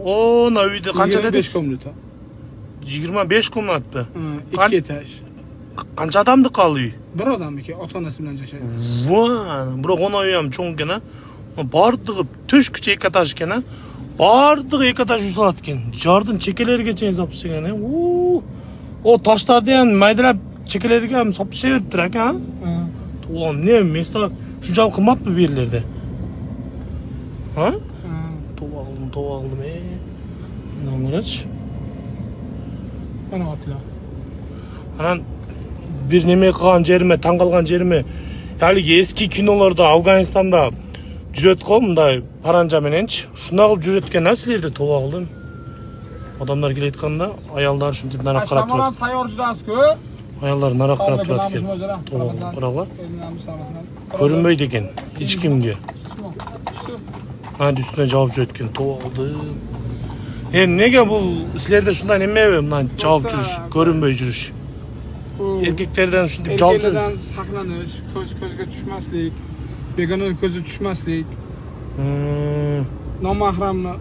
O uyda qancha dedi? 25 komnata. 25 komnatmi? 2 etaj. Qancha odamni qoldi uy? Bir odamniki, ota-onasi bilan yashaydi. Voy, biroq ona uy ham cho'ng ekan. Bardig'i to'shkicha ikki etaj ekan. Bardig'i ikki etaj uy solat ekan. Jardin chekalarigacha hesab qilgan. O toshlarni ham maydalab chekalariga ham sopishayapti aka. To'g'on, ne mesda shunchalik qimmatmi bu yerlarda? Ha? To'g'aldim. Nomrach. Mana otlar. Ana bir neme qilgan jerime, tang'algan jerime. Haligi eski kinolarda Afg'onistonda juratqon bunday paranja menenchi. Shunday qilib juratgan narsalarda to'g'aldim. Odamlar kelayotganda ayollar shunday nara qarab turadi. Samolyot tayyor jurasiz-ku. Ayollar nara qarab turadi. Qarag'lar. Ko'rinmaydi ekan hech kimga. Ha, üstüne javob jo'tgan to'g'aldim. Nega bu sizlarda shunday nima bundan javob jurish, ko'rinmay jurish? Erkaklardan shunday javob jurish. Erkaklardan saqlanish, ko'zga tushmaslik, begonaning ko'ziga tushmaslik. Nomahramni